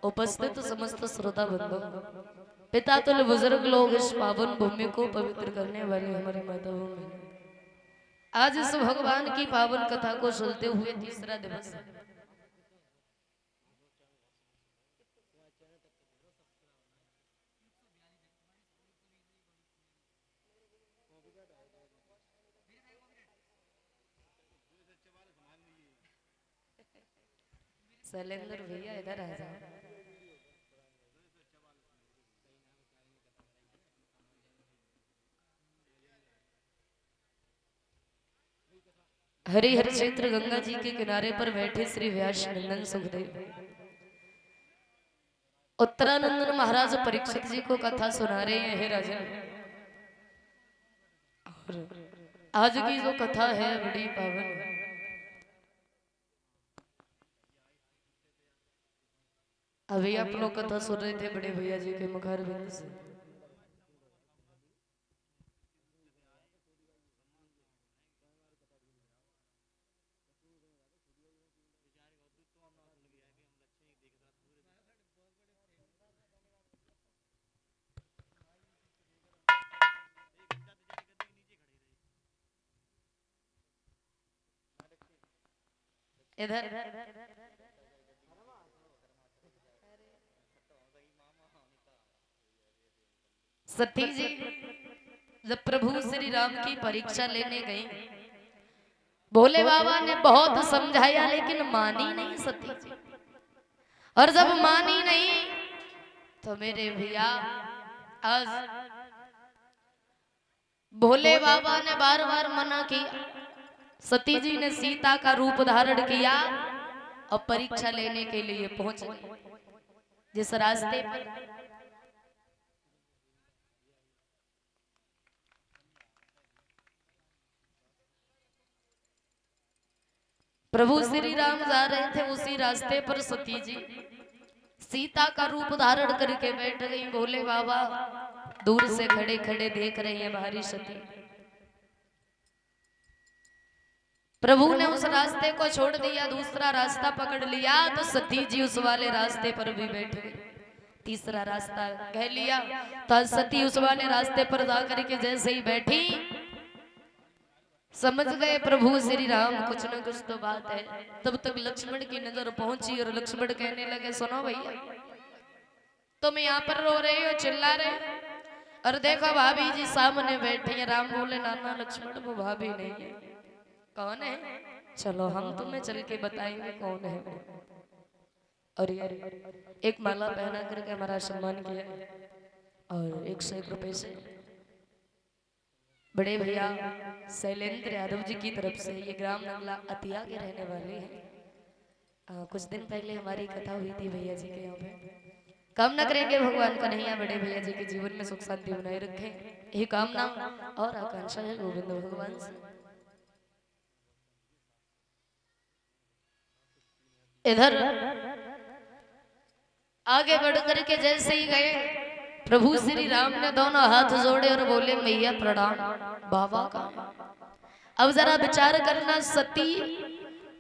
उपस्थित समस्त श्रोता बंधु, पिता तुल्य बुजुर्ग लोग, इस पावन भूमि को पवित्र करने वाली हमारी माताओं में आज इस भगवान की पावन कथा को सुनते हुए तीसरा दिवस है। शैलेंद्र भैया इधर आ जाओ। हरिहर क्षेत्र गंगा जी के किनारे पर बैठे श्री व्यास नंदन सुखदेव उत्तरानंदन महाराज परीक्षित जी को कथा सुना रहे हैं। हे राजन, और आज की जो कथा है बड़ी पावन है। अभी आप लोग कथा सुन रहे थे बड़े भैया जी के मुखारबिंद से। इधर सती जी जब प्रभु श्री राम की परीक्षा लेने गई, भोले बाबा ने बहुत समझाया लेकिन मानी नहीं सती जी। और जब मानी नहीं तो मेरे भैया आज भोले बाबा ने बार बार मना किया। सती जी ने सीता का रूप धारण किया और परीक्षा लेने के लिए पहुंच गई। जिस रास्ते पर प्रभु श्री राम जा रहे थे, उसी रास्ते पर सती जी सीता का रूप धारण करके बैठ गई। भोले बाबा दूर से खड़े खड़े देख रहे हैं भारी सती। प्रभु ने उस रास्ते को छोड़ दिया, दूसरा रास्ता पकड़ लिया तो सती जी उस वाले रास्ते पर भी बैठ गई। तीसरा रास्ता कह लिया तो सती उस वाले रास्ते पर जाकर के जैसे ही बैठी, समझ गए प्रभु श्री राम कुछ न कुछ तो बात है। तब तक लक्ष्मण की नजर पहुंची और लक्ष्मण कहने लगे, सुनो भैया, तुम यहाँ पर रो रहे हो, चिल्ला रहे हो, और देखो भाभी जी सामने बैठी है। राम बोले, नाना लक्ष्मण वो भाभी नहीं है। कौन है? चलो हम तुम्हें चल के बताएंगे कौन है वो। और यार एक माला पहना करके हमारा सम्मान किया और 101 रुपए से बड़े भैया शैलेंद्र यादव जी की तरफ से, ये ग्राम नंगला अतिया के रहने वाले हैं। कुछ दिन पहले हमारी कथा हुई थी भैया जी के यहाँ पे। कामना करेंगे भगवान कन्हैया बड़े भैया जी के जीवन में सुख शांति बनाए रखे, यही कामना और आकांक्षा है गोविंद भगवान से। इधर आगे बढ़ करके जैसे ही गए, प्रभु श्री राम ने दोनों हाथ जोड़े और बोले, मैया प्रणाम, बाबा का। अब जरा विचार करना, सती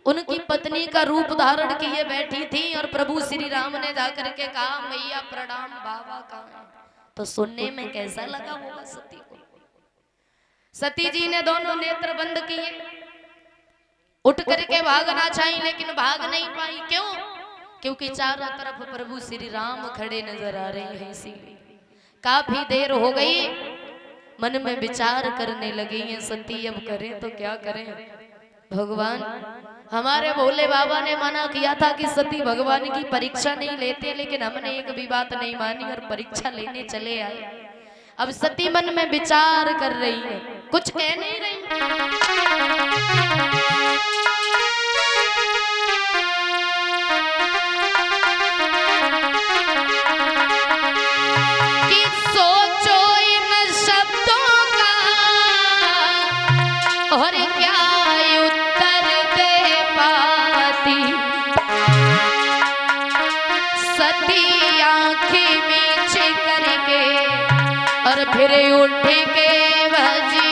उनकी पत्नी का रूप धारण किए बैठी थी और प्रभु श्री राम ने जाकर के कहा मैया प्रणाम, बाबा कहाँ है? तो सुनने में कैसा लगा होगा सती को। सती जी ने दोनों नेत्र बंद किए, उठ करके भागना चाहिए लेकिन भाग नहीं पाई। क्यों? क्योंकि चारों तरफ प्रभु श्री राम खड़े नजर आ रहे हैं। इसीलिए काफी देर हो गई, मन में विचार करने लगी हैं सती अब करें तो क्या करें। भगवान हमारे भोले बाबा ने मना किया था कि सती भगवान की परीक्षा नहीं लेते, लेकिन हमने एक भी बात नहीं मानी और परीक्षा लेने चले आए। अब सती मन में विचार कर रही है, कुछ कह नहीं रही। कि सोचो इन शब्दों का और क्या उत्तर दे पाती। सती आंखें मीच करके और फिर उठ के भजी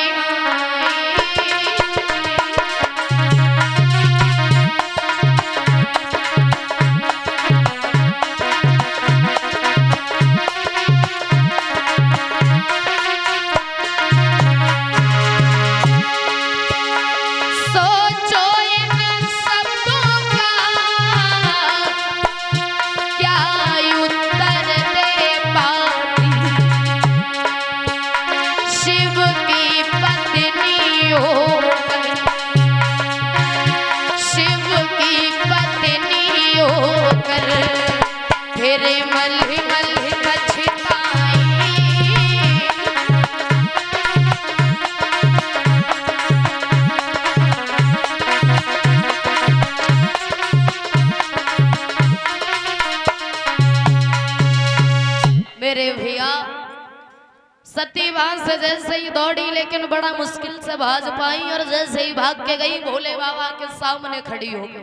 सती वहां से जैसे ही दौड़ी लेकिन बड़ा मुश्किल से भाग पाई और जैसे ही भाग के गई भोले बाबा के सामने खड़ी हो गई।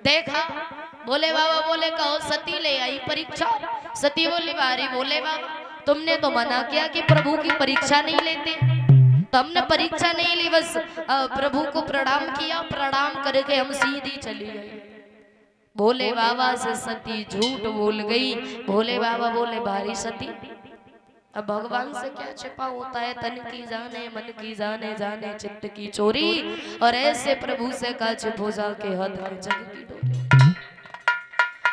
देखा भोले बाबा बोले कहो सती ले आई परीक्षा। सती बोली बारी भोले बाबा तुमने तो मना किया कि प्रभु की परीक्षा नहीं लेते, तो हमने परीक्षा नहीं ली, बस प्रभु को प्रणाम किया, प्रणाम करके हम सीधी चली गई। भोले बाबा से सती झूठ बोल गई। भोले बाबा बोले बारी सती अब भगवान से क्या छिपा होता है, तन की जाने मन की जाने जाने चित्त की चोरी, और ऐसे प्रभु से का छिपो जाके हद में जग की डोरी।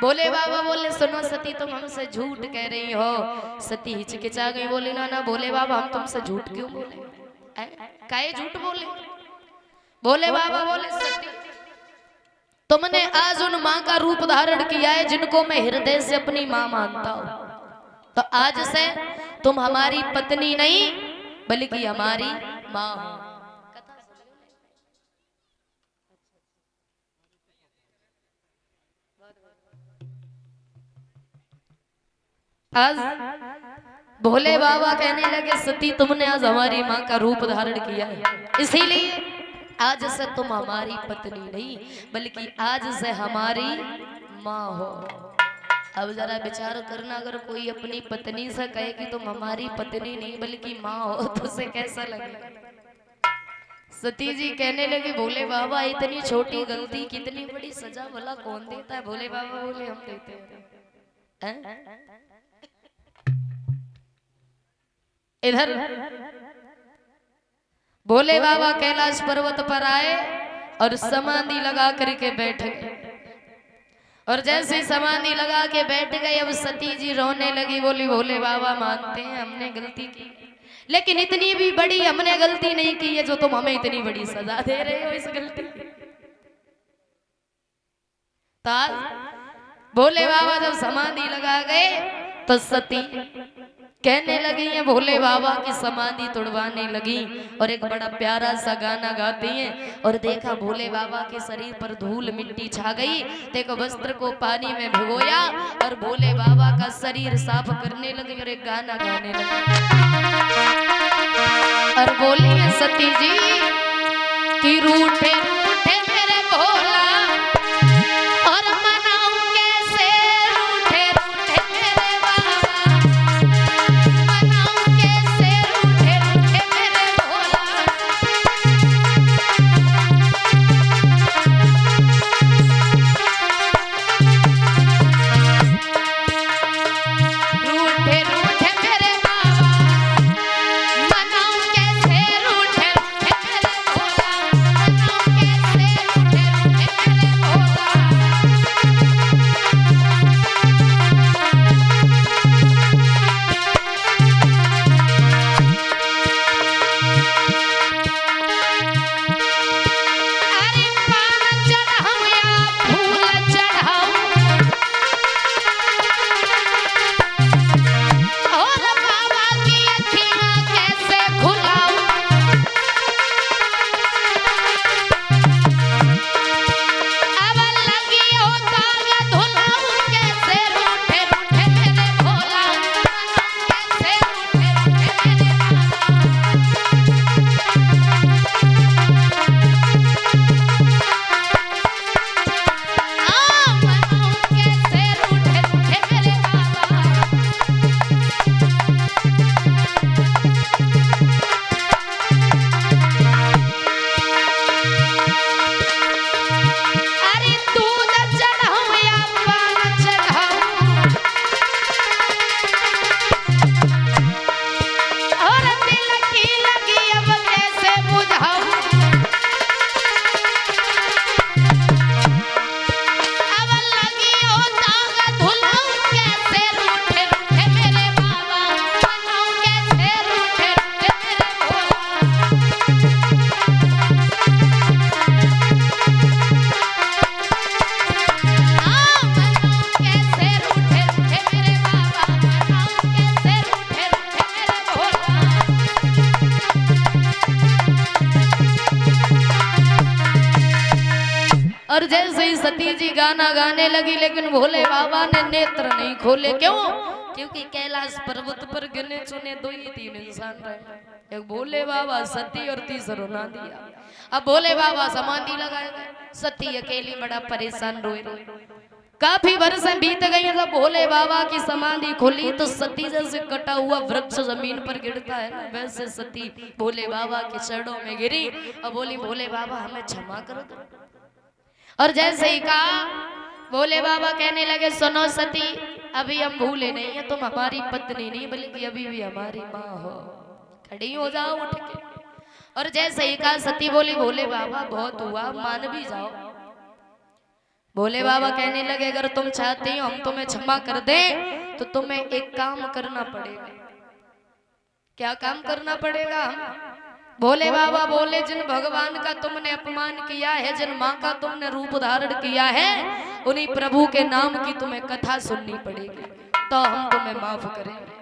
भोले बाबा बोले सुनो सती तुम हमसे झूठ कह रही हो। सती हिचकिचा गई, बोली ना ना भोले बाबा हम तुमसे झूठ क्यों बोले, काहे झूठ बोले। भोले बाबा बोले सती तुमने आज उन माँ का रूप धारण किया है जिनको मैं हृदय से अपनी माँ मानता हूँ, तो आज से तुम हमारी पत्नी नहीं बल्कि हमारी माँ हो। आज भोले बाबा कहने लगे सती तुमने आज हमारी माँ का रूप धारण किया है, इसीलिए आज से तुम हमारी पत्नी नहीं बल्कि आज से हमारी माँ हो। अब जरा विचार करना, अगर कोई अपनी पत्नी से कहे कि तुम हमारी पत्नी नहीं बल्कि माँ हो तो उसे कैसा लगेगा। सती जी कहने लगे भोले बाबा इतनी छोटी गलती कितनी बड़ी सजा भला कौन देता है। भोले बाबा बोले हम देते हैं। इधर भोले बाबा कैलाश पर्वत पर आए और समाधि लगा करके बैठ गए, और जैसे समाधि लगा के बैठ गए अब सती जी रोने लगी, बोली भोले बाबा मानते हैं हमने गलती की, लेकिन इतनी भी बड़ी हमने गलती नहीं की है जो तुम हमें इतनी बड़ी सजा दे रहे हो इस गलती की। तो भोले बाबा जब समाधि लगा गए तो सती कहने लगी है भोले बाबा की समाधि तोड़वाने लगी और एक बड़ा प्यारा सा गाना गाती हैं। और देखा भोले बाबा के शरीर पर धूल मिट्टी छा गई, देखो वस्त्र को पानी में भिगोया और भोले बाबा का शरीर साफ करने लगी और एक गाना गाने लगी और बोली है सती जी कि रूठे रूठे मेरे भोला और मनाऊं कैसे रूठे रूठे मेरे बाबा, मनाऊं कैसे रूठे रूठे मेरे भोला। जी गाना गाने लगी, लेकिन भोले बाबा ने नेत्र नहीं खोले। क्यों? क्योंकि कैलाश पर्वत पर गिने चुने दो ही तीन इंसान रहे, एक भोले बाबा, सती और तीसरो ना दिया। अब भोले बाबा समाधि लगाए गए, सती अकेली बड़ा परेशान रोए रोए। काफी वर्ष बीत गई, जब भोले बाबा की समाधि खुली तो सती जैसे कटा हुआ वृक्ष जमीन पर गिरता है ना, वैसे सती भोले बाबा के चरणों में गिरी और बोली, भोले बाबा हमें क्षमा कर दो। और जैसे ही कहा, भोले बाबा कहने लगे, सुनो सती, अभी हम भूले नहीं है, तुम हमारी पत्नी नहीं बल्कि अभी भी हमारी माँ हो, खड़ी हो जाओ उठ के। और जैसे ही कहा, सती बोली, भोले बाबा बहुत हुआ, मान भी जाओ। भोले बाबा कहने लगे, अगर तुम चाहती हो हम तुम्हें क्षमा कर दें तो तुम्हें एक काम करना पड़ेगा। क्या काम करना पड़ेगा? भोले बाबा बोले, जिन भगवान का तुमने अपमान किया है, जिन माँ का तुमने रूप धारण किया है, उन्हीं प्रभु के नाम की तुम्हें कथा सुननी पड़ेगी, तो हम तुम्हें माफ करेंगे।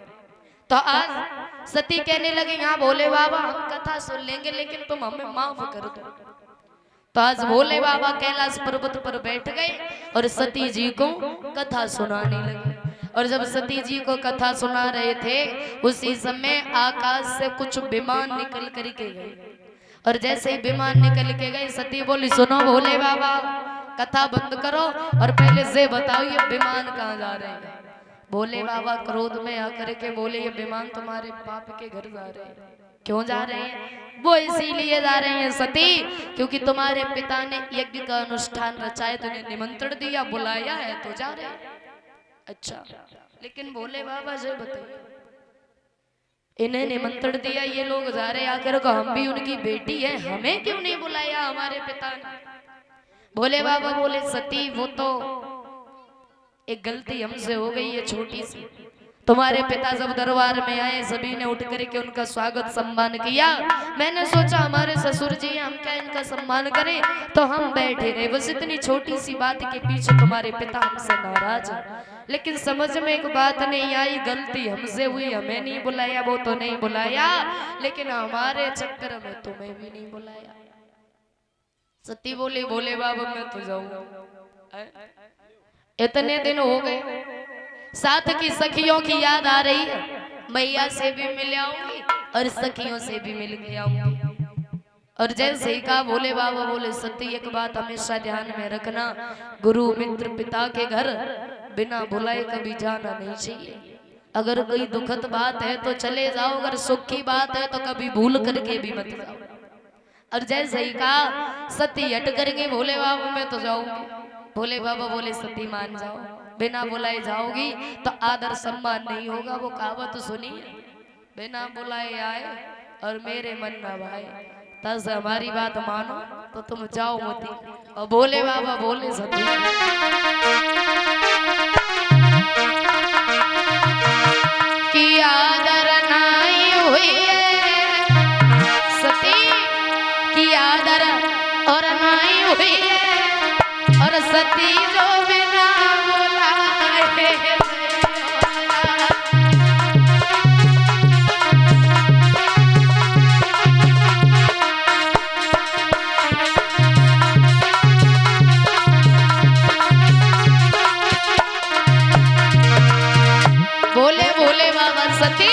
तो आज सती कहने लगे, हाँ भोले बाबा हम कथा सुन लेंगे, लेकिन तुम हमें माफ कर दो। तो आज भोले बाबा कैलाश पर्वत पर बैठ गए और सती जी को कथा सुनाने लगे। और जब सती जी को कथा सुना रहे थे, उसी समय आकाश से कुछ विमान निकल कर के गए। और जैसे ही विमान निकल के गए, सती बोली, सुनो भोले बाबा, कथा बंद करो और पहले से बताओ ये विमान कहाँ जा रहे हैं। भोले बाबा क्रोध में आकर के बोले, ये विमान तुम्हारे बाप के घर जा रहे हैं। क्यों जा रहे हैं? वो इसीलिए जा रहे हैं सती, क्योंकि तुम्हारे पिता ने यज्ञ का अनुष्ठान रचाए, तुम्हें निमंत्रण दिया, बुलाया है तो जा रहे हैं। अच्छा, लेकिन भोले बाबा से बताइए, इन्हें निमंत्रण दिया, ये लोग जा रहे, आकर को हम भी उनकी बेटी है, हमें क्यों नहीं बुलाया हमारे पिता ने? भोले बाबा बोले, सती वो तो एक गलती हमसे हो गई है छोटी सी। तुम्हारे पिता जब दरबार में आए, सभी ने उठ करके उनका स्वागत सम्मान किया। मैंने सोचा हमारे ससुर जी हम क्या इनका सम्मान करें, तो हम बैठे रहे। बस इतनी छोटी सी बात के पीछे तुम्हारे पिता हमसे नाराज है। लेकिन समझ में एक बात नहीं आई, गलती हमसे हुई, हमें नहीं बुलाया, वो तो नहीं बुलाया, लेकिन हमारे चक्कर में तुम्हें भी नहीं बुलाया। सती बोली, भोले बाबा मैं तो जाऊंगा, इतने दिन हो गए, साथ की सखियों की याद आ रही है, मैया से भी मिल आऊंगी और सखियों से भी मिल के आऊंगी। और जैसे ही कहा, भोले बाबा बोले, सती एक बात हमेशा ध्यान में रखना, गुरु मित्र पिता के घर बिना बुलाए कभी जाना नहीं चाहिए। अगर कोई दुखद बात है तो चले जाओ, अगर सुख की बात है तो कभी भूल करके भी मत जाओ। और जैसे ही कहा, सती हट करके, भोले बाबा मैं तो जाऊंगी। भोले बाबा बोले, सती मान जाओ, बिना बुलाए जाओगी तो आदर सम्मान नहीं होगा। वो कहावत सुनी है, बिना बुलाए आए और मेरे मन न भाए, तब हमारी बात मानो तो तुम जाओ मती। और भोले बाबा बोले, सती की आदर नहीं हुई है, सती की आदर और नहीं हुई है, और सती जो बिना बोले, भोले बाबा सती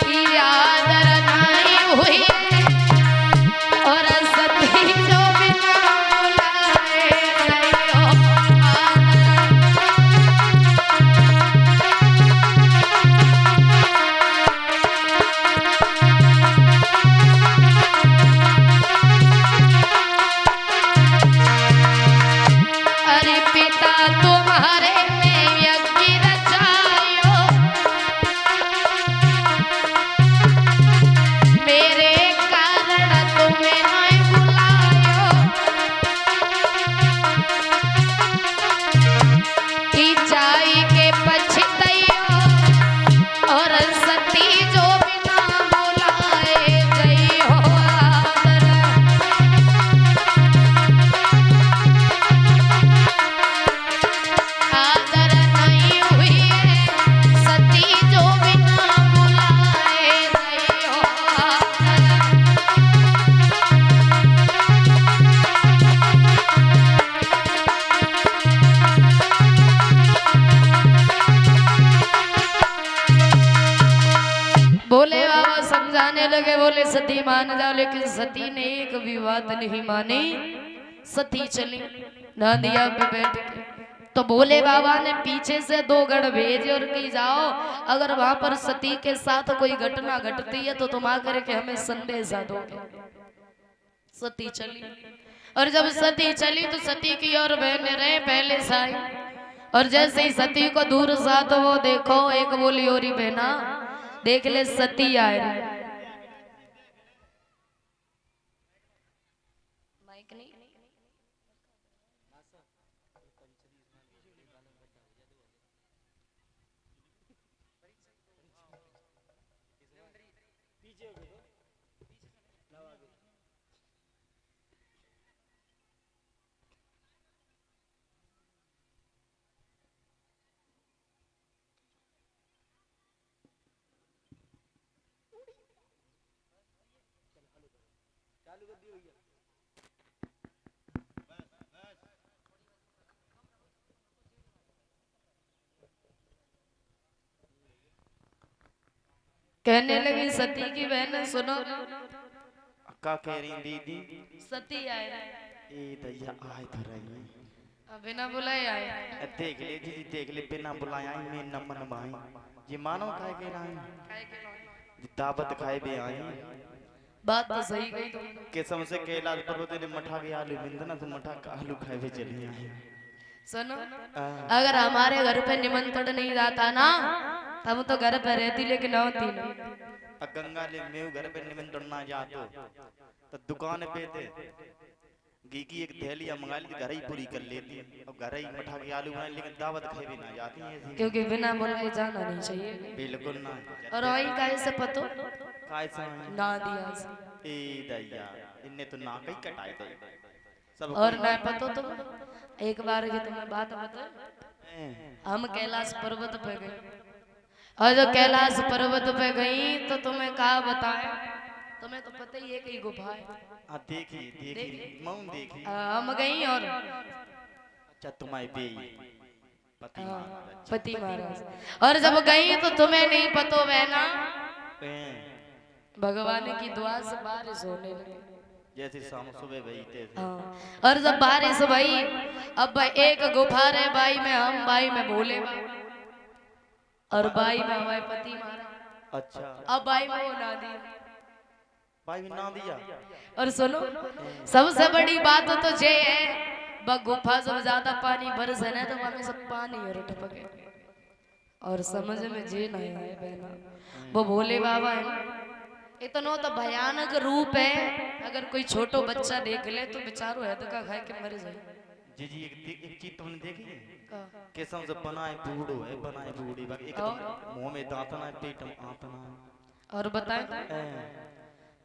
की आदर नहीं हुई और सती जो बिना बुलाए अरे पिता तुम्हारे यदि मान जाओ, लेकिन सती ने एक भी बात नहीं मानी। सती चली नादिया पे बैठ के, तो भोले बाबा ने पीछे से 2 गढ़ भेजे और की जाओ, अगर वहां पर सती के साथ कोई घटना घटती है तो तुम आकर के हमें संदेशा दोगे। सती चली, और जब सती चली तो सती की और बहन रहे पहले साई, और जैसे ही सती को दूर सा तो वो देखो एक बोली और बहना देख ले सती आए रही। कहने लगी सती की बहन, सुनो का कह रही दीदी, सती आए ए दैया आए तो रही, बिना बुलाए आए। देख ले दीदी देख ले, बिना बुलाया ही मैं नमन भाई ये मानो खाए के रही, दावत खाए भी आई। बात तो सही कही तुमने। कसम से कैलाश पर्वत ने मठा के आलू बिंदना से मठा का आलू खाए भी चली आई। सुनो, अगर हमारे घर पे निमंत्रण नहीं जाता ना, हम तो घर पे रहती लेकिन होती नहीं। गंगा ले मैं घर पे निमंत्रण ना जातो तो दुकान पे थे घी की एक थैली मंगा ली, घर ही पूरी कर लेती और घर ही मठा के आलू बनाए, लेकिन दावत खाए भी ना जाती है, क्योंकि बिना बुलाए जाना नहीं चाहिए। बिल्कुल ना। और वही कैसे पतो कैसा ना दिया से। ए दैया इनने तो ना कहीं कटाए थे सब। और ना पतो तुम एक बार की तुम्हें बात बता, हम कैलाश पर्वत पे गए, और जब कैलाश पर्वत पे गई तो तुम्हें कहा बताया, तुम्हें तो पता ही है कि गुफा है। हाँ देखी मौन देखी। हम गई और अच्छा तुम्हारे बे पति महाराज, पति महाराज, और जब गई तो तुम्हें नहीं पतो बहना, भगवान की दुआ से बारिश होने लगी, जैसे शाम सुबह भई थे। और जब बारिश भई, अब एक गुफा रे बाई में हम, बाई में भोले और बाई में हमारे पति महाराज। अच्छा अब बाई में वो ना दिया, भाई भी ना दिया। और सुनो सबसे बड़ी बात तो ये है, ब गुफा जब ज्यादा पानी बरसे ना तो हमें सब पानी और टपके, और समझ में जे नहीं आए बहना, वो भोले बाबा है इतना तो भयानक रूप है, अगर कोई छोटो बच्चा देख ले तो बेचारो है तो का खाए के मर जाए। जी जी एक चीज तुमने देखी है, कैसा से बनाए बूढ़ो है, बनाए बूढ़ी बाकी एक मुंह में दांत ना पेट में आंत ना। और बताए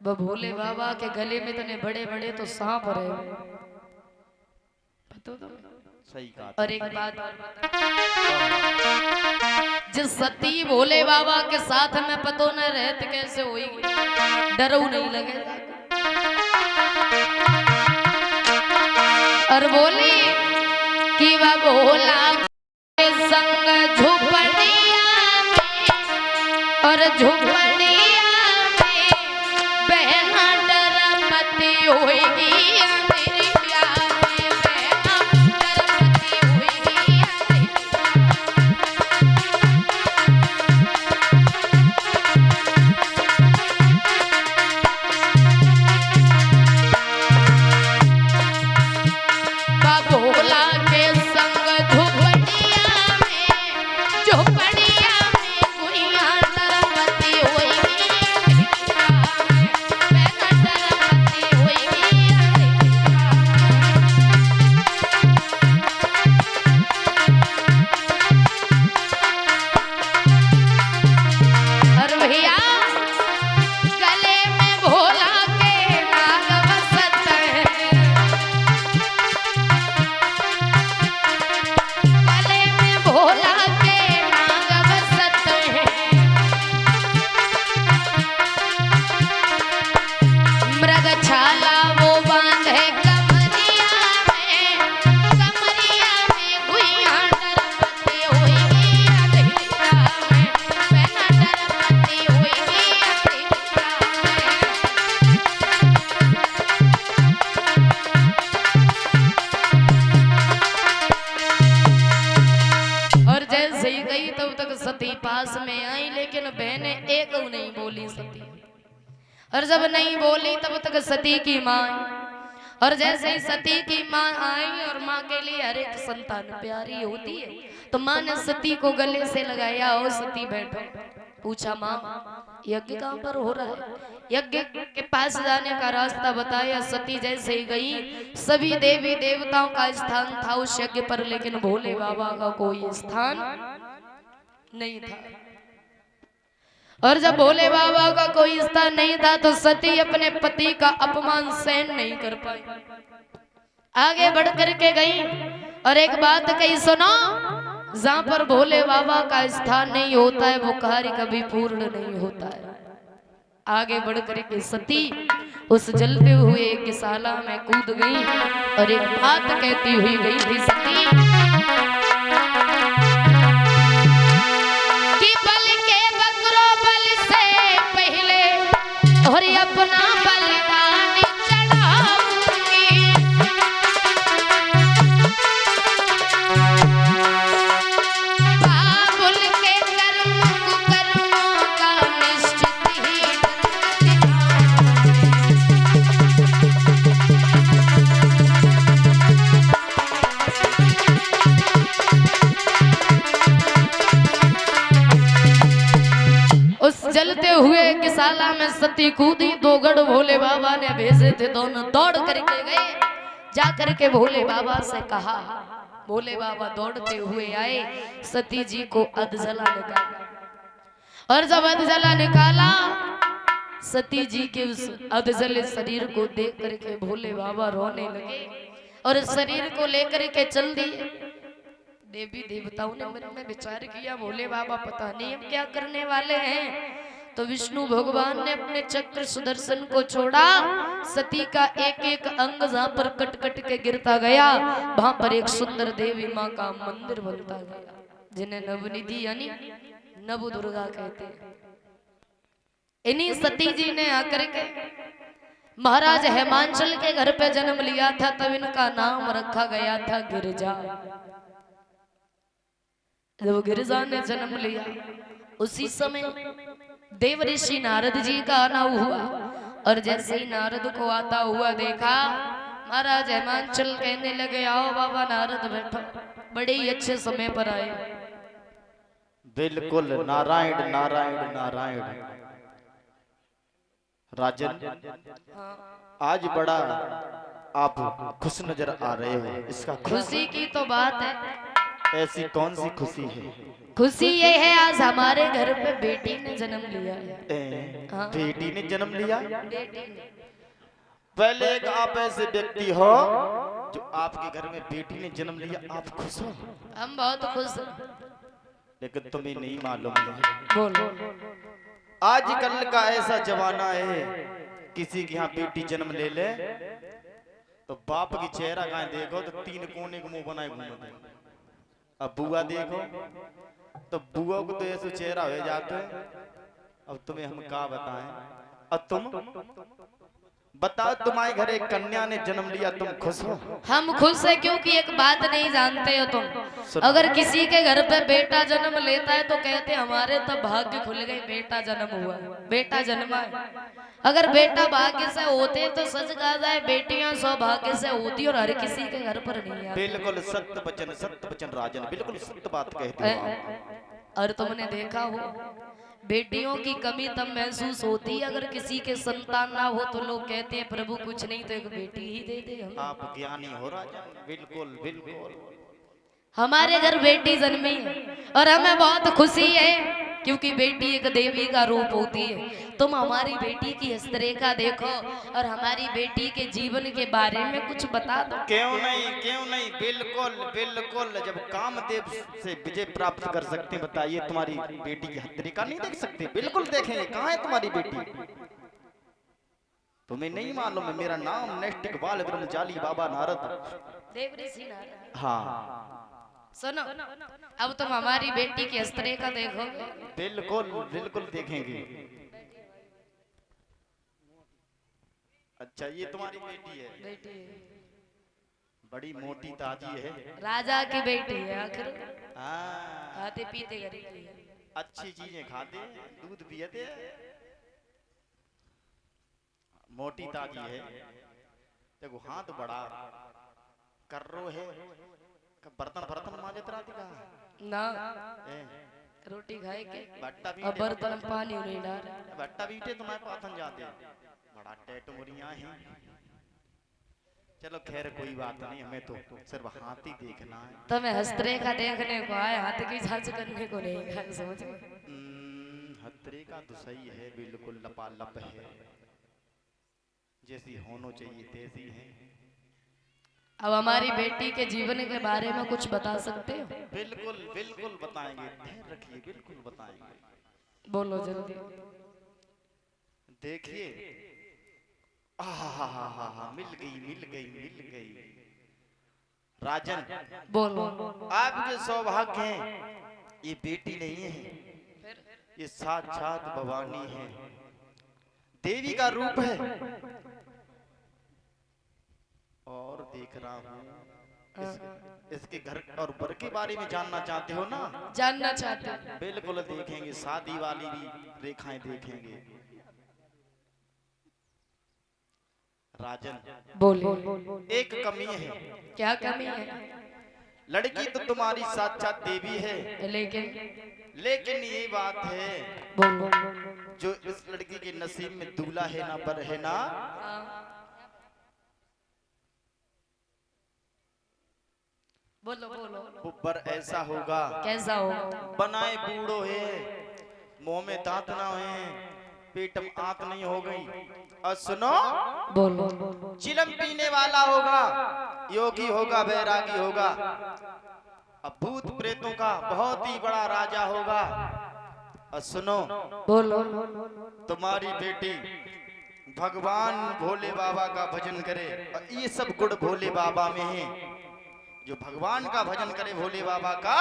वो भोले बाबा के गले में इतने बड़े बड़े तो सांप रहे, पता तो सही कहा। और एक बात और बता, जिस सती भोले बाबा के साथ में पतो न रहते कैसे हुई, डरो नहीं लगेगा। और बोली कि वह भोला के संग झुपड़िया में, और झुपड़िया में बहना डर मती होगी, मेरी प्यारी बहना डर मती होगी। भोला के संग झुपड़िया में गुड़िया डरमती होगी, सती पास में आई, लेकिन बहने एक नहीं बोली सती। और जब नहीं बोली तब तक सती की माँ आई। और जैसे ही सती की माँ आई, और माँ के लिए हर एक संतान प्यारी होती है, तो माँ ने सती को गले से लगाया। ओ सती बैठो। पूछा माँ यज्ञ कहाँ पर हो रहा है? यज्ञ के पास जाने का रास्ता बताया। सती जैसे ही गई, सभी देवी देवताओं का स्थान था उस यज्ञ पर, लेकिन भोले बाबा का कोई स्थान नहीं था। और जब भोले बाबा का कोई स्थान नहीं था, तो सती अपने पति का अपमान सहन नहीं कर पाई। आगे बढ़ करके गई और एक बात कही, सुनो, जहाँ पर भोले बाबा का स्थान नहीं होता है वो कार्य कभी पूर्ण नहीं होता है। आगे बढ़ करके सती उस जलते हुए एक शाला में कूद गई और एक बात कहती हुई गई थी सती कि बल के बकरो बल से पहले और अपना बलिदान चढ़ाऊंगी। बाबुल के कर्म कुकर्मों का निश्चित ही उस जलते हुए की शाला में सती कूदी। दो गढ़ भोले बाबा ने भेजे थे, दोनों दौड़ करके गए। जा करके भोले बाबा से कहा। भोले बाबा दौड़ते हुए आए, सती जी को अधजला निकाला। और जब अधजला निकाला, सती जी के उस अधजले शरीर को देख करके भोले बाबा रोने लगे और शरीर को लेकर के चल दिए। देवी देवताओं ने मन में विचार किया, भोले बाबा पता नहीं हम क्या करने वाले हैं। तो विष्णु भगवान ने अपने चक्र सुदर्शन को छोड़ा। सती का एक एक अंग जहाँ पर कट कट के गिरता गया, वहां पर एक सुंदर देवी माँ का मंदिर बनता गया, जिन्हें नवनिधि यानी नव दुर्गा कहते हैं। इन्हीं सती जी ने आकर के महाराज हेमांचल के घर पे जन्म लिया था, तब इनका नाम रखा गया था गिरिजा। जब गिरिजा ने जन्म लिया, उसी समय देव ऋषि नारद जी का आना हुआ। और जैसे ही नारद को आता हुआ देखा, महाराज हेमांचल कहने लगे, आओ बाबा नारद बैठो, बड़े ही अच्छे समय पर आए। बिल्कुल नारायण नारायण नारायण। राजन, आज बड़ा आप खुश नजर आ रहे हो, इसका खुशी की तो बात है। ऐसी कौन सी खुशी है? खुशी ये है आज हमारे घर पे बेटी ने जन्म लिया है। हाँ। बेटी ने जन्म लिया? बेटी ने। पहले एक आप ऐसे व्यक्ति हो जो आपके घर में बेटी ने जन्म लिया, आप खुश हो? हम बहुत खुश हैं। लेकिन तुम्हें नहीं मालूम है, बोलो। आजकल का ऐसा जमाना है, किसी की यहाँ बेटी जन्म ले ले तो बाप की चेहरा कहाँ देखो तो तीन कोने को मुंह बनाए घूमते। अब बुआ देखो तो बुआ को तो ऐसे चेहरा हो जाता है। अब तुम्हें हम क्या बताएं? अब तुम बताओ, तुम्हारे घर एक कन्या ने जन्म लिया, तुम खुश हो? हम खुश है क्योंकि एक बात नहीं जानते हो तुम, अगर किसी के घर पे बेटा जन्म लेता है तो कहते हमारे तो भाग्य खुल गए, बेटा जन्म हुआ, बेटा जन्मा है। अगर बेटा भाग्य से होते तो सच कहा जाए बेटियां सौभाग्य से होती और हर किसी के घर पर नहीं आती। बिल्कुल सत्य वचन राजन, बिल्कुल सत्य बात कहते हो। और तुमने देखा हो बेटियों की कमी तब महसूस होती है अगर किसी के संतान ना हो, तो लोग कहते हैं प्रभु कुछ नहीं तो एक बेटी ही दे दे हमें। आप ज्ञानी हो राजन, बिल्कुल बिल्कुल। हमारे घर बेटी जन्मी है और हमें बहुत खुशी है क्योंकि बेटी एक देवी का रूप होती है। तुम हमारी बेटी की हस्तरेखा देखो और हमारी बेटी के जीवन के बारे में कुछ बता दो। क्यों नहीं, बिल्कुल बिल्कुल। जब कामदेव से विजय प्राप्त कर सकते हैं, बताइए तुम्हारी बेटी की हस्तरेखा नहीं देख सकते? बिल्कुल देखेंगे। कहाँ है तुम्हारी बेटी? तुम्हें नहीं मालूम है, मेरा नाम नैष्टिक बाल ब्रह्मचारी बाबा नारद, देव ऋषि नारद। हाँ सुनो, अब तुम हमारी बेटी की हस्तरेखा देखो। बिल्कुल बिल्कुल देखेंगे। अच्छा, ये तुम्हारी बेटी है? बेटी बड़ी मोटी ताजी है। राजा की बेटी है, आखिर हाँ, खाते पीते घर की है। अच्छी चीजें खाते, दूध पियते, मोटी ताजी है। देखो हाथ बड़ा कर रो है, बर्तन बर्तन मांजत रहती का ना ए, रोटी खाए के बट्टा अब बीटे बर्तन में पानी नहीं डाल। बट्टा बीटे तुम्हारे पाथन जाते, बड़ा टेटमुरिया है। चलो खैर कोई बात नहीं, हमें तो सिर्फ हाथ ही देखना है। तो मैं हस्तरे का देखने को आए, हाथ की जांच करने को नहीं गया, समझ गए। हतरे का तो सही है, बिल्कुल लपालप है, जैसी होना चाहिए तैसी है। अब हमारी बेटी के जीवन के बारे में कुछ बता सकते हो? बिल्कुल बिल्कुल बताएंगे, धैर्य रखिए, बिल्कुल बताएंगे। बोलो जल्दी। देखिए, आहा, मिल गई मिल गई मिल गई। राजन, बोलो। आपके सौभाग्य हैं, ये बेटी नहीं है, ये साक्षात भवानी है, देवी का रूप है। और देख रहा हूँ इसके घर और बर के बारे में जानना चाहते हो ना? जानना चाहते हो? बिल्कुल देखेंगे, शादी वाली भी रेखाएं देखेंगे। राजन, बोले। एक कमी है। क्या कमी है? लड़की तो तुम्हारी साक्षात देवी है, लेकिन ये बात है, बोलो। जो इस लड़की के नसीब में दूल्हा है ना, बर है ना, बोलो बोलो। वो बर ऐसा होगा, कैसा हो? बनाए बूढ़ो है, मुंह में दांत ना है, पेट में आंत नहीं हो गई, और सुनो, बोलो। चिलम पीने वाला होगा, योगी होगा, बैरागी होगा, अब भूत प्रेतों का बहुत ही बड़ा राजा होगा। और सुनो, बोलो। तुम्हारी बेटी भगवान भोले बाबा का भजन करे, और ये सब गुण भोले बाबा में है। जो भगवान का भजन करे भोले बाबा का,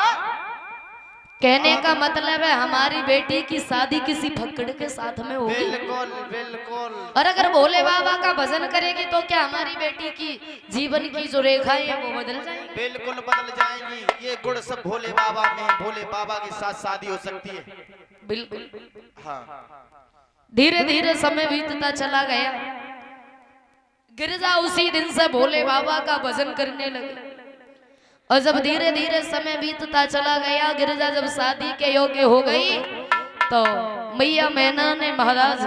कहने का मतलब है हमारी बेटी की शादी किसी फक्कड़ के साथ में होगी। बिल्कुल बिल्कुल। और अगर भोले बाबा का भजन करेगी तो क्या हमारी बेटी की जीवन की जो रेखाएं हैं वो बदल जाएंगी? बिल्कुल बदल जाएंगी। ये गुण सब भोले बाबा में है, भोले बाबा के साथ शादी हो सकती है। बिल्कुल। हाँ। धीरे धीरे समय बीतता चला गया, गिरजा उसी दिन से भोले बाबा का भजन करने लगी। और जब धीरे धीरे समय बीतता चला गया, गिरजा जब शादी के योग्य हो गई तो मैया मैना ने महाराज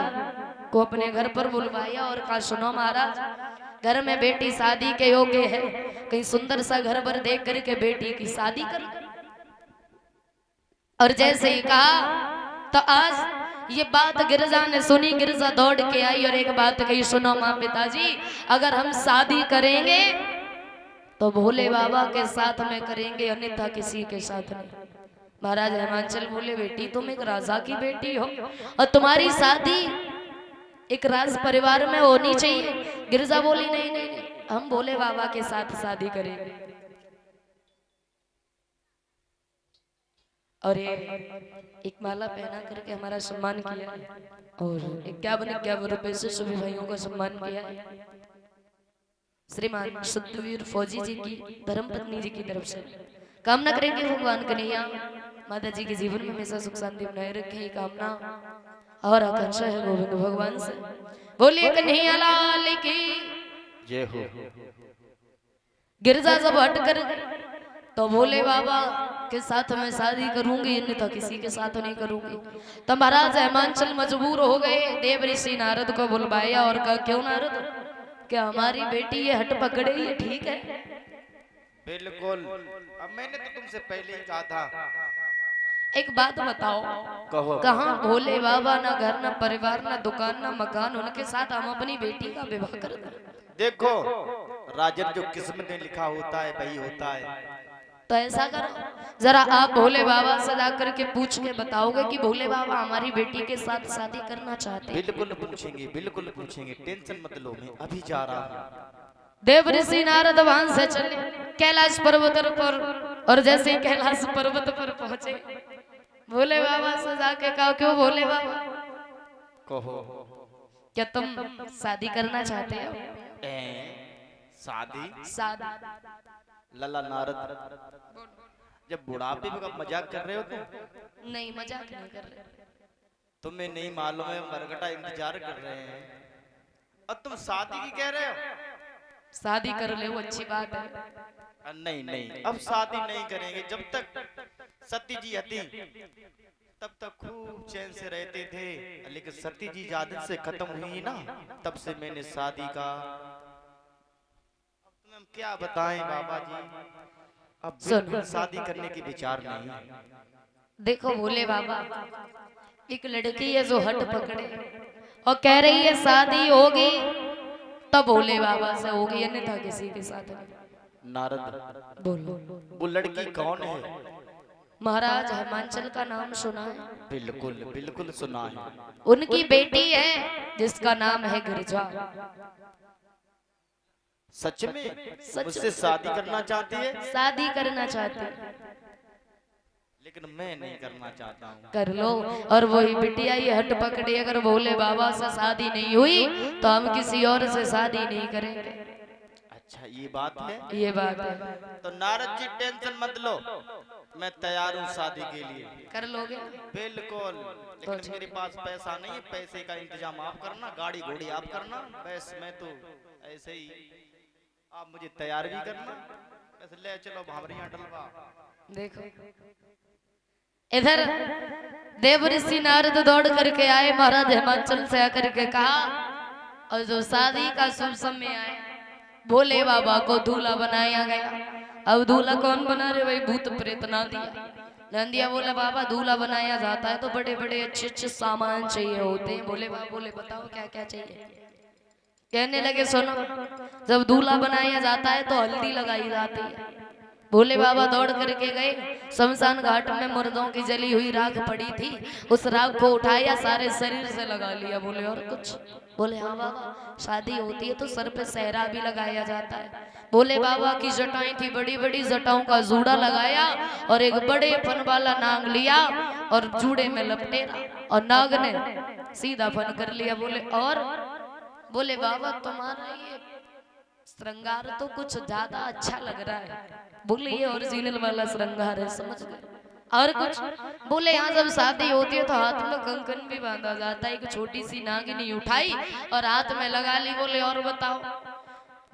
को अपने घर पर बुलवाया और कहा, सुनो महाराज, घर में बेटी शादी के योग्य है, कहीं सुंदर सा घर पर देख करके बेटी की शादी कर। और जैसे ही कहा तो आज ये बात गिरजा ने सुनी, गिरजा दौड़ के आई और एक बात कही, सुनो माँ पिताजी, अगर हम शादी करेंगे तो भोले बाबा के साथ में करेंगे, अन्यथा किसी के साथ नहीं। महाराज हिमांचल बोले, बेटी तुम एक राजा की बेटी हो और तुम्हारी शादी एक राज परिवार में होनी चाहिए। गिरजा बोली, नहीं नहीं नहीं, हम भोले बाबा के साथ शादी करेंगे। और एक माला पहना करके हमारा सम्मान किया और 51 रुपए से सभी भाइयों का सम्मान किया। श्रीमान शुद्धवीर फौजी जी की धर्मपत्नी जी की तरफ से कामना करेंगे भगवान कन्हैया माता जी के जीवन में हमेशा सुख शांति बनाए रखे, ये कामना और आकांक्षा है गोविंद भगवान से। बोलिए कन्हैया लाल की जय हो। गिरजा जब हट कर तो भोले बाबा के साथ में शादी करूंगी, अन्यथा किसी के साथ नहीं करूंगी। तो महाराज हिमांचल मजबूर हो गए, देव ऋषि नारद को बुलवाया और कहा, क्यों नारद, क्या हमारी बेटी ये हट पकड़े, ये ठीक है? बिल्कुल, अब मैंने तो तुमसे पहले ही कहा था। एक बात बताओ, कहो। कहाँ भोले बाबा, ना घर ना परिवार ना दुकान ना मकान, उनके साथ हम अपनी बेटी का विवाह कर दें? देखो राजन, जो किस्मत में लिखा होता है वही होता है। तो ऐसा करो, जरा आप भोले बाबा से जाकर के पूछ के बताओगे कि भोले बाबा हमारी बेटी के साथ शादी करना चाहते हैं? बिल्कुल पूछेंगे, टेंशन मत लो, मैं अभी जा रहा हूँ। देव ऋषि नारद वहां से चले कैलाश पर्वत पर, और जैसे ही कैलाश पर्वत पर पहुंचे भोले बाबा से जाके कहा, क्यों भोले बाबा, कहो, क्या तुम शादी करना चाहते हो? शादी? शादी लला नारद, जब बुढ़ापे में कब मजाक कर रहे हो तुम? नहीं मजाक नहीं कर रहे। तुम्हें नहीं मालूम है मरघटा इंतजार कर रहे हैं और तुम शादी की कह रहे हो? शादी कर ले वो अच्छी बात है। नहीं नहीं, अब शादी नहीं करेंगे। जब तक सती जी हती तब तक खूब चैन से रहते थे, लेकिन सती जी जादन से खत्म हुई ना, तब से मैंने शादी का। अब तुम्हें हम क्या बताएं बाबा जी, अब बिल्कुल शादी करने की विचार नहीं। देखो भोले बाबा, एक लड़की है जो हट पकड़े और कह रही है शादी होगी तब भोले बाबा से होगी, अन्यथा किसी के साथ नहीं। नारद बोलो वो लड़की कौन है? महाराज हिमांचल का नाम सुना है? बिल्कुल बिल्कुल सुना है। उनकी बेटी है जिसका नाम है गिरजा। सच में सच मुझसे शादी करना चाहती है? शादी करना चाहती है। लेकिन मैं नहीं करना चाहता हूँ। कर लो। और वही बिटिया ये हट पकड़ी, अगर भोले बाबा से शादी नहीं हुई तो हम किसी और से शादी नहीं करेंगे। अच्छा ये बात है? ये बात है। तो नारद जी टेंशन मत लो, मैं तैयार हूँ शादी के लिए। कर लोगे? बिल्कुल, लेकिन मेरे पास पैसा नहीं है, पैसे का इंतजाम आप करना, गाड़ी घोड़ी आप करना, बस मैं तो ऐसे ही, आप मुझे तैयार भी करना, बस ले चलो भावरिया डलवा। देखो इधर देव ऋषि नारद दौड़ करके आए, महाराज हिमाचल से आकर के कहा, और जो शादी का शुभ समय आए भोले बाबा को दूल्हा बनाया गया। अब दूल्हा कौन बना रहे भाई? भूत प्रेत नांदिया। नांदिया बोला बाबा दूल्हा बनाया जाता है तो बड़े बड़े अच्छे अच्छे सामान चाहिए होते हैं। भोले बाबा बोले बताओ क्या क्या चाहिए? कहने लगे सुनो, जब दूल्हा बनाया जाता है तो हल्दी लगाई जाती है। भोले बाबा दौड़ करके गए, शमशान घाट में मुर्दों की जली हुई राख पड़ी थी, उस राख को उठाया, सारे शरीर से लगा लिया। बोले और कुछ? बोले हाँ बाबा, शादी होती है तो सर पे सहरा भी लगाया जाता है। भोले बाबा की जटाएं थी, बड़ी बड़ी जटाओं का जूड़ा लगाया और एक बड़े फन वाला नाग लिया और जूड़े में लपटेरा और नाग ने सीधा फन कर लिया। बोले और? बोले बाबा तुम्हारा ये श्रृंगार तो कुछ ज्यादा अच्छा लग रहा है। बोले ये ओरिजिनल वाला श्रृंगार है, समझ गए? और कुछ? बोले यहाँ जब शादी होती है तो हाथ में कंकन भी बांधा जाता है। एक छोटी सी नागिनी उठाई और हाथ में लगा ली। बोले और बताओ?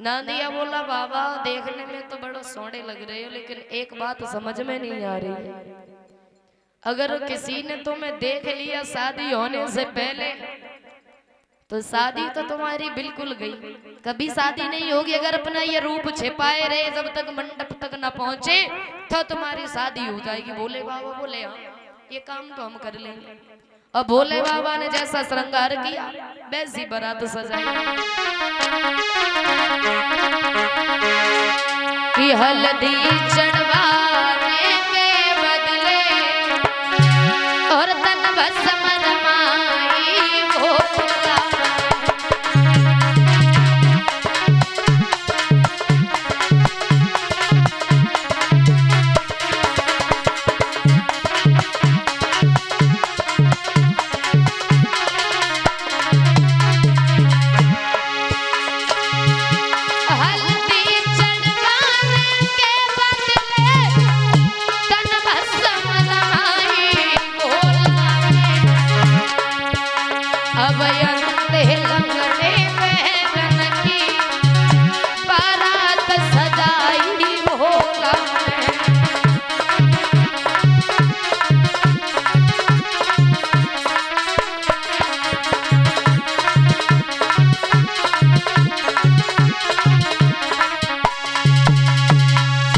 नादिया बोला बाबा देखने में तो बड़े सोने लग रहे हो, लेकिन एक बात समझ में नहीं आ रही है, अगर किसी ने तुम्हें देख लिया शादी होने से पहले तो शादी तो तुम्हारी बिल्कुल गई, कभी शादी नहीं होगी। अगर अपना ये रूप छिपाए रहे जब तक मंडप तक न पहुंचे तो तुम्हारी शादी हो जाएगी। भोले बाबा बोले हाँ ये काम तो हम कर लेंगे। अब भोले बाबा ने जैसा श्रृंगार किया वैसी बारात सजाई कि हल्दी चढ़वाने के बदले और तन भस्म रमाई भोला।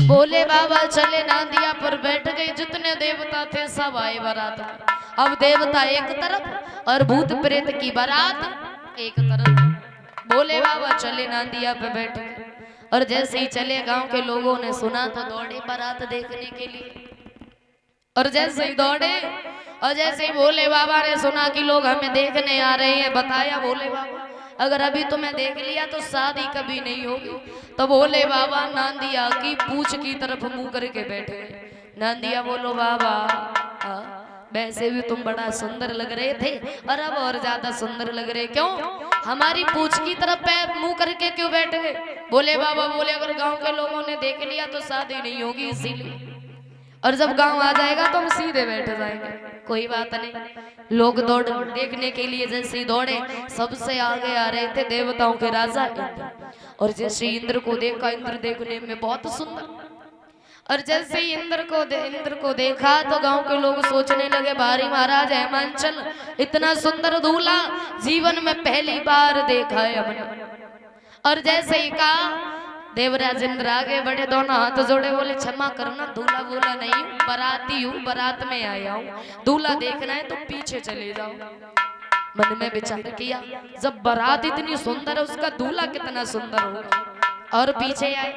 भोले बाबा चले नांदिया पर बैठ गए, जितने देवता थे सब आए बारात में। अब देवता एक तरफ और भूत प्रेत की बारात एक तरफ। भोले बाबा चले नांदिया पे बैठ गए और जैसे ही चले गांव के लोगों ने सुना तो दौड़े बारात देखने के लिए। और जैसे ही दौड़े और जैसे ही भोले बाबा ने सुना कि लोग हमें देखने आ रहे हैं, बताया भोले बाबा अगर अभी तुम्हें देख लिया तो शादी कभी नहीं होगी। तो भोले बाबा नांदिया की पूंछ की तरफ मुंह करके बैठे। नांदिया बोलो बाबा वैसे भी तुम बड़ा सुंदर लग रहे थे और अब और ज्यादा सुंदर लग रहे, क्यों हमारी पूंछ की तरफ पैर मुंह करके क्यों बैठ गए? भोले बाबा बोले अगर गांव के लोगों ने देख लिया तो शादी नहीं होगी इसीलिए। और जब गांव आ जाएगा तो हम सीधे बैठ जाएंगे, कोई बात नहीं। लोग दौड़ देखने के लिए जैसे ही दौड़े, सबसे आगे आ रहे थे देवताओं के राजा इंद्र। और जैसे इंद्र को देखा, इंद्र देखने में बहुत सुंदर, और जैसे ही इंद्र को देखा तो गांव के लोग सोचने लगे भारी महाराज हेमांचल इतना सुंदर दूल्हा जीवन में पहली बार देखा है हमने। और जैसे ही कहा, देवराज इंद्र आगे बढ़े, दोनों हाथ जोड़े, बोले क्षमा करना, दूल्हा वूल्हा नहीं हूँ, बराती हूँ, बारात में आया हूँ, दूल्हा देखना है तो पीछे चले जाओ। मन में विचार किया, जब बारात इतनी सुंदर है, उसका दूल्हा कितना सुंदर होगा। और पीछे आए,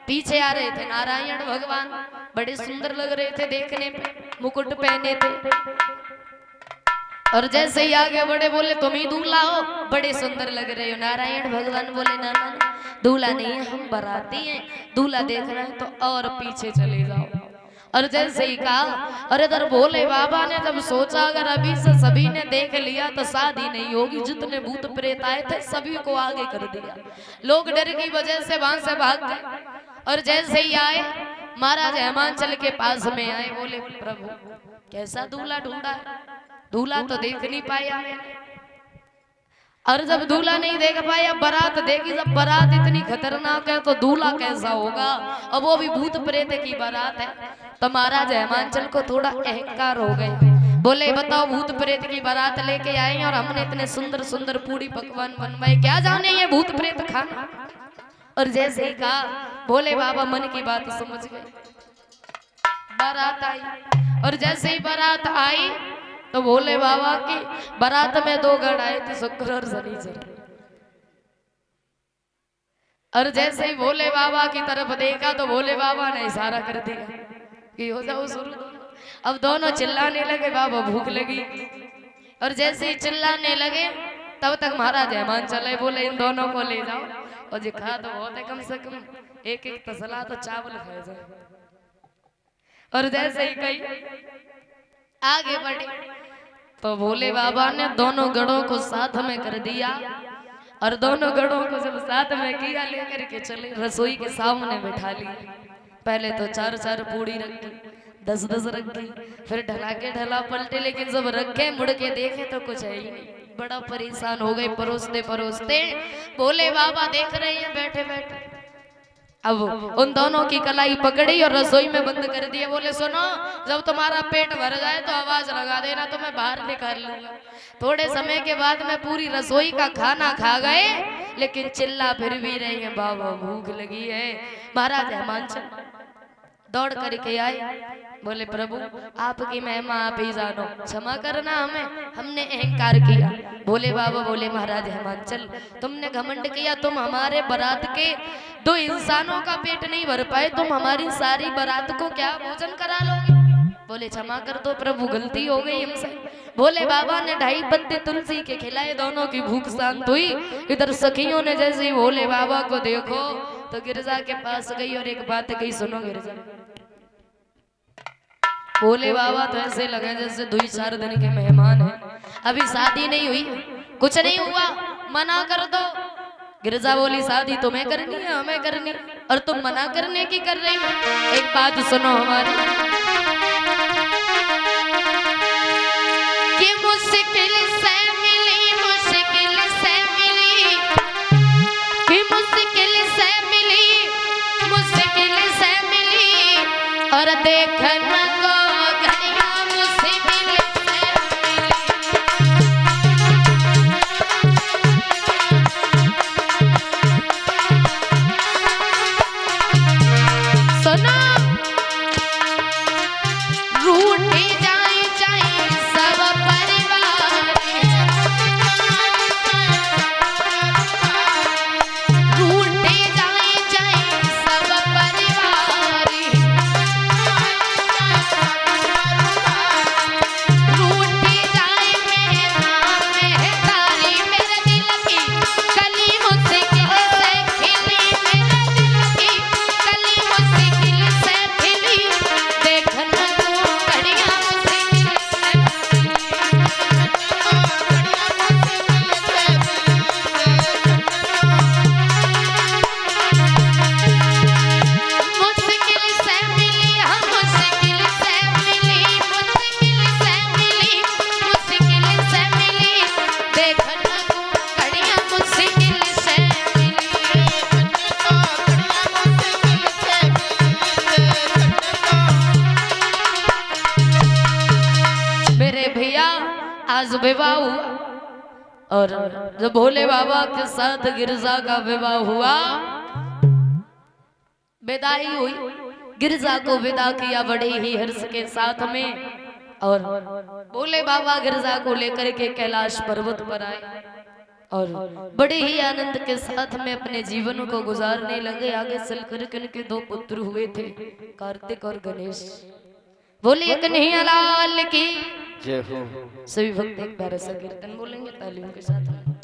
पीछे आ रहे थे नारायण भगवान, बड़े सुंदर लग रहे थे देखने पे, मुकुट पहने थे। और जैसे ही आगे बढ़े, बोले तुम ही दूल्हा हो, बड़े सुंदर लग रहे हो। नारायण भगवान बोले ना ना, दूल्हा नहीं है, हम बाराती हैं, दूल्हा देखना है तो और पीछे चले जाओ। और जैसे ही कहा, अरे इधर भोले बाबा ने जब सोचा अगर अभी से सभी ने देख लिया तो शादी नहीं होगी, जितने भूत प्रेत आए थे सभी को आगे कर दिया। लोग डर की वजह से वहां से भाग गए। और जैसे ही आए, महाराज हेमांचल के पास में आए, बोले प्रभु कैसा दूल्हा ढूंढा, दूल्हा तो देख नहीं पाया मैंने। और जब दूल्हा नहीं देख पाया, बारात देखी, जब बारात इतनी खतरनाक है तो दूल्हा कैसा होगा, अब वो भी भूत प्रेत की बारात है। तो महाराज हेमांचल को थोड़ा अहंकार हो गया, बोले बताओ भूत प्रेत की बारात लेके आए और हमने इतने सुंदर सुंदर पूरी पकवान बनवाए, क्या जाने ये भूत प्रेत खाना। और जैसे ही कहा, भोले बाबा मन की बात समझ गए। बारात आई, और जैसे ही बारात आई तो भोले बाबा की बारात में दो गण आए थे, शुक्र और शनिचर। और जैसे ही भोले बाबा की तरफ देखा तो भोले बाबा ने इशारा कर दिया कि हो जाओ शुरू। अब दोनों चिल्लाने लगे, बाबा भूख लगी। और जैसे ही चिल्लाने लगे, तब तक महाराज हेमांचल चले, बोले इन दोनों को ले जाओ, और जी खा तो बहुत है, कम से कम एक एक तसला तो चावल खाए जाए। और जैसे ही कही आगे बढ़े तो भोले बाबा ने दोनों गढ़ों को साथ में कर दिया। और दोनों गढ़ों को जब साथ में किया, लेकर के चले रसोई के सामने बैठा लिया। पहले तो 4-4 पूड़ी रखी, 10-10 रखी, फिर ढला के ढला पलटे, लेकिन जब रखे मुड़ के देखे तो कुछ है ही नहीं। बड़ा परेशान हो गए, परोसते परोसते। भोले बाबा देख रहे हैं बैठे बैठे। अब उन दोनों की कलाई पकड़ी और रसोई में बंद कर दिया। बोले सुनो, जब तुम्हारा पेट भर जाए तो आवाज लगा देना, तो मैं बाहर निकाल लूंगा। थोड़े समय के बाद में पूरी रसोई का खाना खा गए, लेकिन चिल्ला फिर भी रही है, बाबा भूख लगी है। महाराज हेमांचल दौड़ करके आए, बोले प्रभु आपकी महिमा आप ही जानो, क्षमा करना हमें, हमने अहंकार किया। भोले बाबा बोले महाराज हेमांचल तुमने घमंड किया, तुम हमारे बारात के 2 इंसानों का पेट नहीं भर पाए, तुम हमारी सारी बारात को क्या भोजन करा लोगे। बोले क्षमा कर दो प्रभु, गलती हो गई हमसे। भोले बाबा ने 2.5 पत्ते तुलसी के खिलाए, दोनों की भूख शांत हुई। इधर सखियों ने जैसे ही भोले बाबा को देखो तो गिरजा के पास गई और एक बात कही, सुनो गिरजा, भोले बाबा तो ऐसे लगे जैसे 2-4 दिन के मेहमान हैं, अभी शादी नहीं हुई, कुछ नहीं हुआ, मना कर दो। गिरजा बोली शादी तुम्हें करनी है, हमें करनी, और तुम मना करने की कर रही हो। एक बात सुनो हमारी, कि मुश्किल से मिली, मुश्किल से मिली, कि मुश्किल से मिली, मुश्किल से मिली, और देखना को बढ़िया आज विवाह हुआ और जब भोले बाबा के साथ गिरजा का विवाह हुआ, विदाई हुई, गिरजा को विदा किया बड़े ही हर्ष के साथ में। और भोले बाबा गिरजा को लेकर के कैलाश पर्वत पर आए और बड़े ही आनंद के साथ में अपने जीवन को गुजारने लगे। आगे चलकर इनके दो पुत्र हुए थे, कार्तिक और गणेश। बोलिए कन्हैया लाल की जय हो। सभी भक्त एक प्यारा सा कीर्तन बोलेंगे तालियों के साथ में।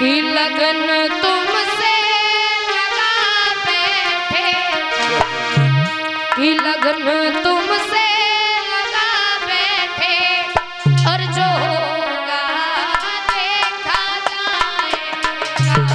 की लगन तुमसे लगा बैठे, की लगन तुमसे लगा बैठे, और जो होगा देखा जाएगा।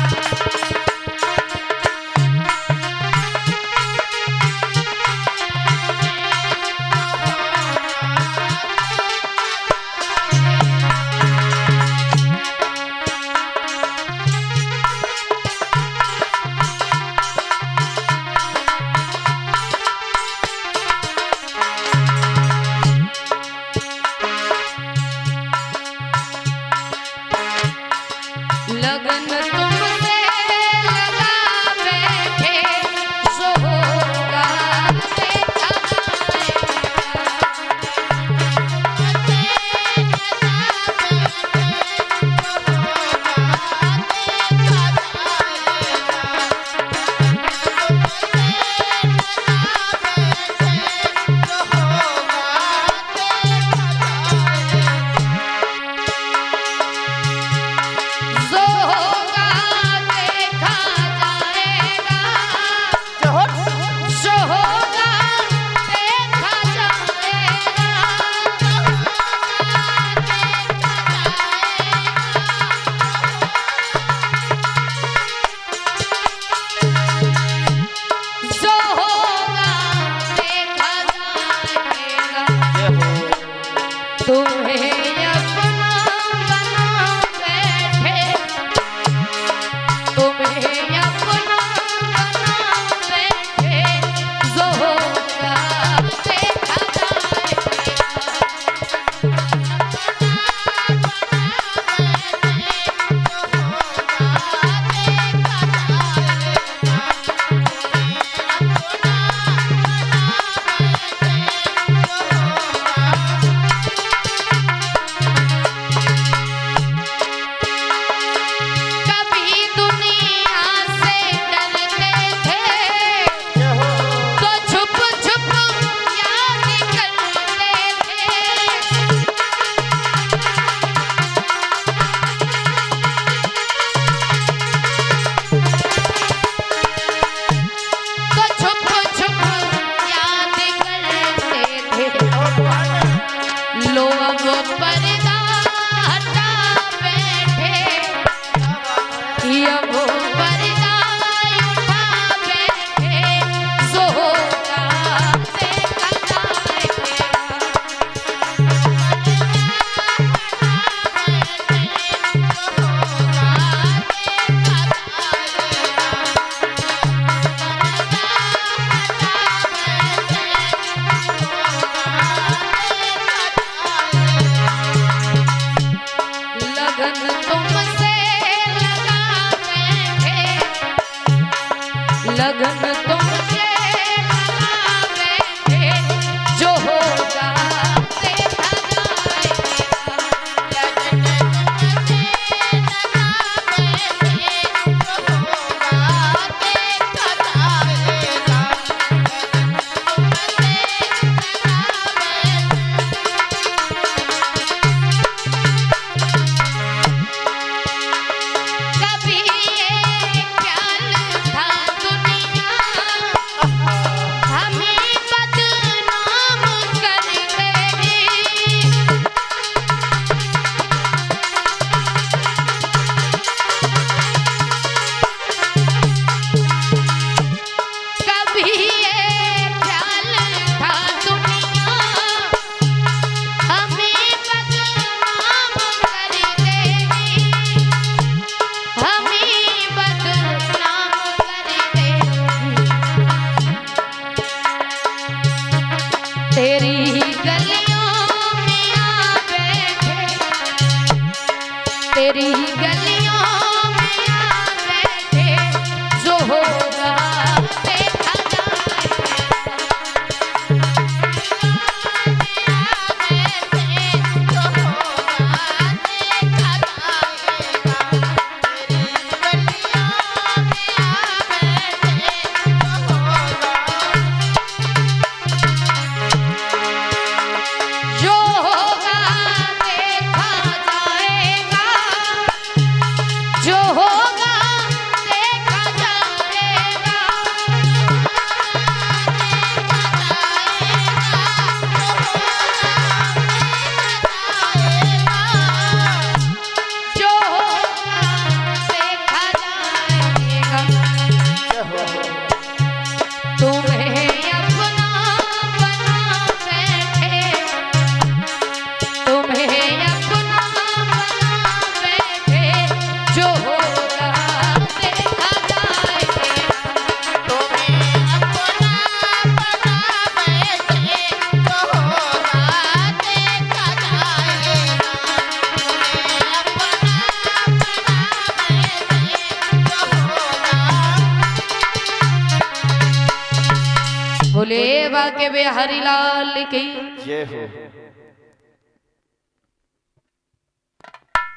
बोले बाके बिहारी लाल की जय हो।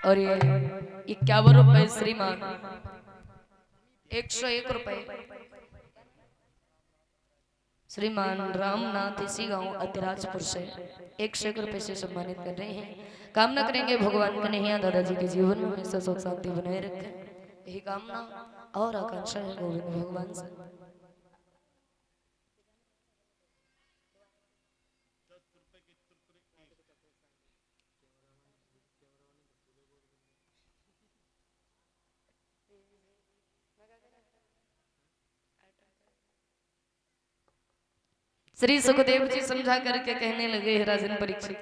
और ये 51 रुपए श्रीमान 101 रुपए श्रीमान रामनाथ इसी गांव अतिराजपुर से 101 रुपए से सम्मानित कर रहे हैं। कामना करेंगे भगवान कन्हैया दादाजी के जीवन में हमेशा सुख शांति बनाए रखें, यही कामना और आकांक्षा है गोविंद भगवान से। श्री सुखदेव जी समझा करके कहने लगे, हे राजन परीक्षित,